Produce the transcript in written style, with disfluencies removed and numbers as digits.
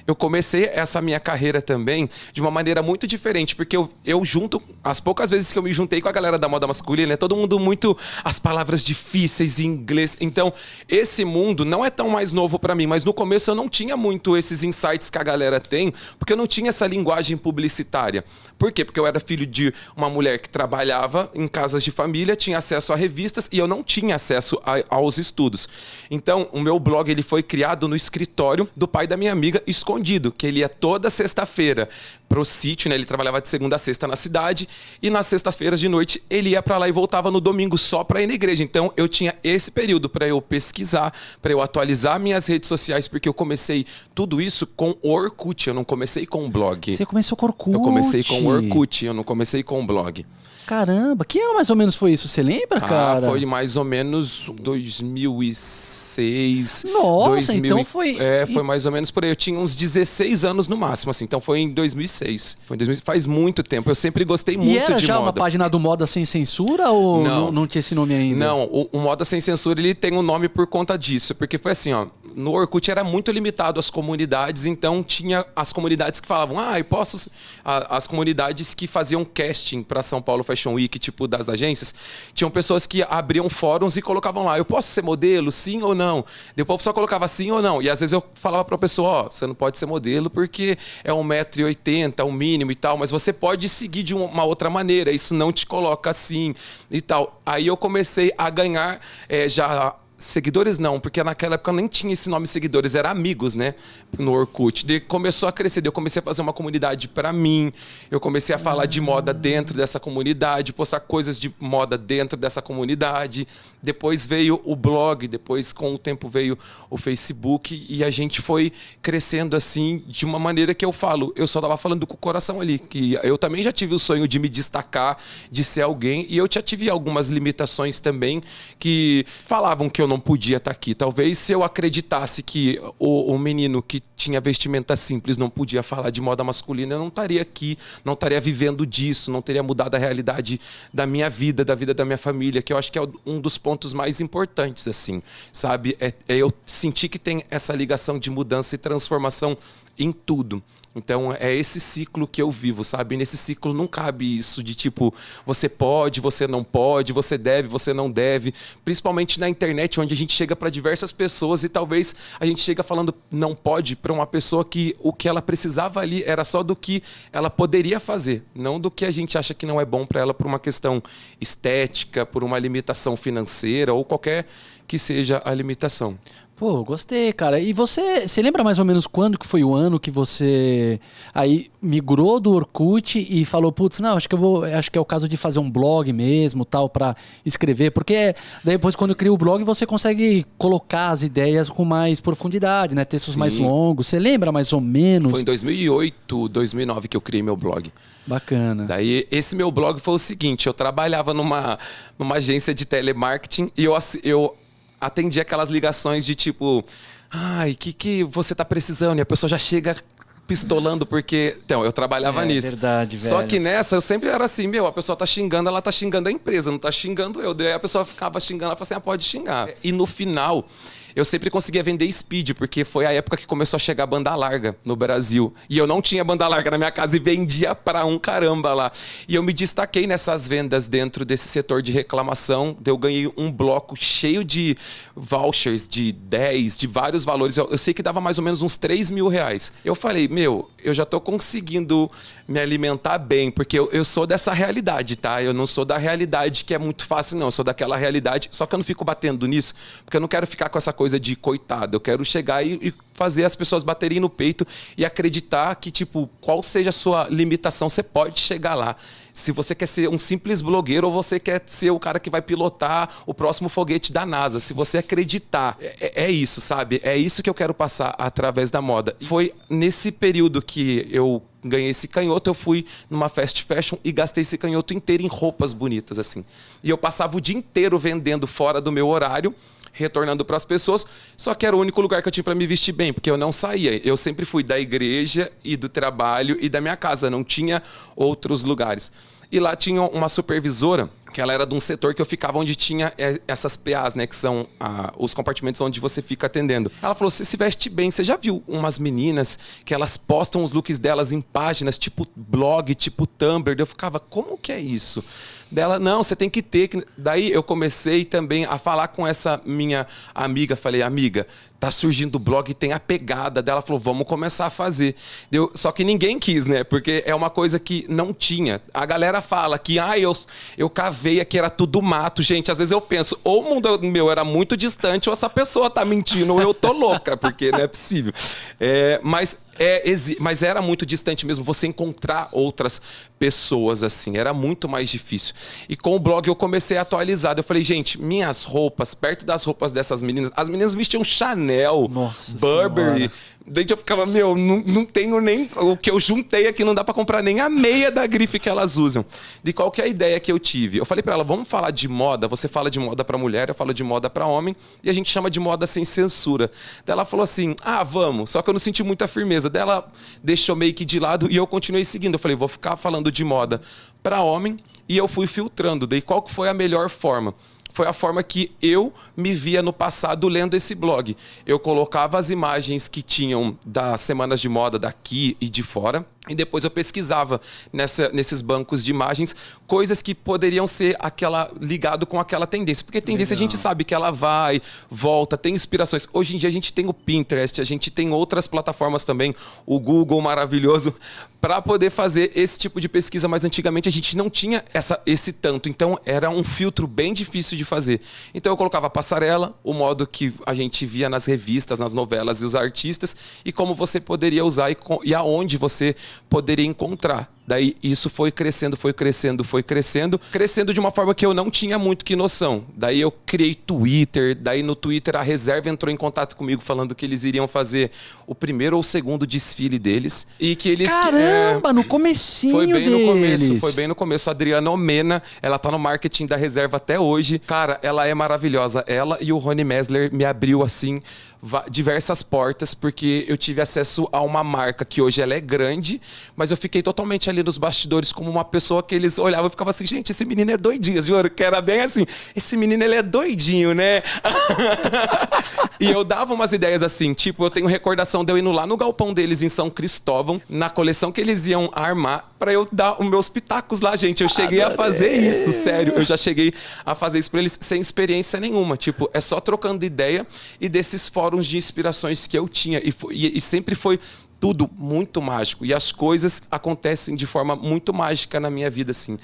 eu comecei essa minha carreira também de uma maneira muito diferente, porque eu junto, as poucas vezes que eu me juntei com a galera da moda masculina, é todo mundo muito, as palavras difíceis em inglês. Então, esse mundo não é tão mais novo pra mim, mas no começo eu não tinha muito esses insights que a galera tem, porque eu não tinha essa linguagem publicitária. Por quê? Porque eu era filho de uma mulher que trabalhava em casas de família, tinha acesso a revistas e eu não tinha acesso aos estudos. Então, o meu blog ele foi criado no escritório do pai da minha amiga, escondido, que ele ia toda sexta-feira pro sítio, né? Ele trabalhava de segunda a sexta na cidade e nas sextas-feiras de noite ele ia pra lá e voltava no domingo só pra ir na igreja. Então, eu tinha esse período pra eu pesquisar, pra eu atualizar minhas redes sociais, porque eu comecei tudo isso com o Orkut, eu não comecei com o blog. Você começou com o Orkut? Eu comecei com o Orkut, eu não comecei com o blog. Caramba, que ano mais ou menos foi isso? Você lembra, cara? Foi mais ou menos 2006. Nossa, então foi... Foi mais ou menos por aí. Eu tinha uns 16 anos no máximo, assim. Então foi em 2006. Faz muito tempo. Eu sempre gostei muito de moda. E era já uma página do Moda Sem Censura ou não tinha esse nome ainda? Não, o Moda Sem Censura ele tem um nome por conta disso. Porque foi assim, ó. No Orkut era muito limitado às comunidades, então tinha as comunidades que falavam, eu posso... As comunidades que faziam casting para São Paulo Fashion Week, tipo das agências, tinham pessoas que abriam fóruns e colocavam lá, eu posso ser modelo, sim ou não? Depois só colocava sim ou não. E às vezes eu falava para a pessoa, você não pode ser modelo porque é 1,80 m, o mínimo e tal, mas você pode seguir de uma outra maneira, isso não te coloca assim e tal. Aí eu comecei a ganhar já... Seguidores não, porque naquela época eu nem tinha esse nome seguidores, era amigos, né? No Orkut. Daí começou a crescer, daí eu comecei a fazer uma comunidade pra mim, eu comecei a falar de moda dentro dessa comunidade, postar coisas de moda dentro dessa comunidade. Depois veio o blog, depois com o tempo veio o Facebook e a gente foi crescendo assim de uma maneira que eu falo, eu só tava falando com o coração ali, que eu também já tive o sonho de me destacar, de ser alguém, e eu já tive algumas limitações também que falavam que eu não podia estar aqui. Talvez se eu acreditasse que o menino que tinha vestimenta simples não podia falar de moda masculina, eu não estaria aqui, não estaria vivendo disso, não teria mudado a realidade da minha vida, da vida da minha família, que eu acho que é um dos pontos mais importantes, assim, sabe? É eu sentir que tem essa ligação de mudança e transformação em tudo. Então, é esse ciclo que eu vivo, sabe? Nesse ciclo não cabe isso de tipo, você pode, você não pode, você deve, você não deve. Principalmente na internet, onde a gente chega para diversas pessoas e talvez a gente chega falando não pode para uma pessoa que o que ela precisava ali era só do que ela poderia fazer, não do que a gente acha que não é bom para ela por uma questão estética, por uma limitação financeira ou qualquer que seja a limitação. Pô, gostei, cara. E você lembra mais ou menos quando que foi o ano que você aí migrou do Orkut e falou, putz, não, acho que é o caso de fazer um blog mesmo, tal, pra escrever, porque depois quando cria o blog você consegue colocar as ideias com mais profundidade, né, textos Sim. mais longos. Você lembra mais ou menos? Foi em 2008, 2009 que eu criei meu blog. Bacana. Daí, esse meu blog foi o seguinte, eu trabalhava numa agência de telemarketing e eu atendi aquelas ligações de tipo, que você tá precisando? E a pessoa já chega pistolando porque... Então, eu trabalhava nisso. É verdade, velho. Só que nessa, eu sempre era assim, a pessoa tá xingando, ela tá xingando a empresa, não tá xingando eu. Daí a pessoa ficava xingando, ela falava assim, pode xingar. E no final... eu sempre conseguia vender speed, porque foi a época que começou a chegar banda larga no Brasil. E eu não tinha banda larga na minha casa e vendia pra um caramba lá. E eu me destaquei nessas vendas dentro desse setor de reclamação. Eu ganhei um bloco cheio de vouchers de 10, de vários valores. Eu sei que dava mais ou menos uns 3 mil reais. Eu falei, eu já tô conseguindo me alimentar bem, porque eu sou dessa realidade, tá? Eu não sou da realidade que é muito fácil, não. Eu sou daquela realidade, só que eu não fico batendo nisso, porque eu não quero ficar com essa coisa de coitado. Eu quero chegar e fazer as pessoas baterem no peito e acreditar que, tipo, qual seja a sua limitação, você pode chegar lá. Se você quer ser um simples blogueiro ou você quer ser o cara que vai pilotar o próximo foguete da NASA. Se você acreditar, é isso, sabe? É isso que eu quero passar através da moda. Foi nesse período que eu ganhei esse canhoto, eu fui numa fast fashion e gastei esse canhoto inteiro em roupas bonitas, assim. E eu passava o dia inteiro vendendo fora do meu horário, retornando para as pessoas, só que era o único lugar que eu tinha para me vestir bem, porque eu não saía. Eu sempre fui da igreja e do trabalho e da minha casa, não tinha outros lugares. E lá tinha uma supervisora, que ela era de um setor que eu ficava onde tinha essas PAs, né? Que são os compartimentos onde você fica atendendo. Ela falou, você se veste bem. Você já viu umas meninas que elas postam os looks delas em páginas, tipo blog, tipo Tumblr? Eu ficava, como que é isso? Dela, não, você tem que ter. Daí eu comecei também a falar com essa minha amiga. Falei, amiga, tá surgindo o blog, tem a pegada dela. Falou, vamos começar a fazer. Só que ninguém quis, né? Porque é uma coisa que não tinha. A galera fala que, eu cavei aqui, era tudo mato. Gente, às vezes eu penso, ou o mundo meu era muito distante, ou essa pessoa tá mentindo, ou eu tô louca, porque não é possível. Mas era muito distante mesmo você encontrar outras pessoas assim, era muito mais difícil. E com o blog eu comecei a atualizar. Eu falei, gente, minhas roupas, perto das roupas dessas meninas, as meninas vestiam Chanel, Nossa Burberry. Senhora. Daí eu ficava, não tenho nem... O que eu juntei aqui não dá pra comprar nem a meia da grife que elas usam. De qual que é a ideia que eu tive? Eu falei pra ela, vamos falar de moda. Você fala de moda pra mulher, eu falo de moda pra homem. E a gente chama de moda sem censura. Daí ela falou assim, vamos. Só que eu não senti muita firmeza. Daí ela deixou meio que de lado e eu continuei seguindo. Eu falei, vou ficar falando de moda pra homem. E eu fui filtrando. Daí qual que foi a melhor forma? Foi a forma que eu me via no passado lendo esse blog. Eu colocava as imagens que tinham das semanas de moda daqui e de fora. E depois eu pesquisava nesses bancos de imagens coisas que poderiam ser ligado com aquela tendência. Porque tendência a gente sabe que ela vai, volta, tem inspirações. Hoje em dia a gente tem o Pinterest, a gente tem outras plataformas também, o Google maravilhoso, para poder fazer esse tipo de pesquisa. Mas antigamente a gente não tinha esse tanto. Então era um filtro bem difícil de fazer. Então eu colocava a passarela, o modo que a gente via nas revistas, nas novelas e os artistas, e como você poderia usar e aonde você poderia encontrar. Daí isso foi crescendo de uma forma que eu não tinha muito que noção. Daí eu criei Twitter, daí no Twitter a Reserva entrou em contato comigo falando que eles iriam fazer o primeiro ou segundo desfile deles. E que eles... Caramba, no comecinho foi bem deles. no começo, foi bem no começo. A Adriana Omena, ela tá no marketing da Reserva até hoje. Cara, ela é maravilhosa. Ela e o Rony Messler me abriu assim diversas portas, porque eu tive acesso a uma marca que hoje ela é grande, mas eu fiquei totalmente ali nos bastidores como uma pessoa que eles olhavam e ficavam assim, gente, esse menino é doidinho, juro, que era bem assim, esse menino ele é doidinho, né? E eu dava umas ideias assim, tipo, eu tenho recordação de eu indo lá no galpão deles em São Cristóvão, na coleção que eles iam armar, pra eu dar os meus pitacos lá, gente. Eu cheguei a fazer isso, sério. Eu já cheguei a fazer isso pra eles sem experiência nenhuma. Tipo, é só trocando ideia e desses fóruns de inspirações que eu tinha. E sempre foi tudo muito mágico. E as coisas acontecem de forma muito mágica na minha vida, assim.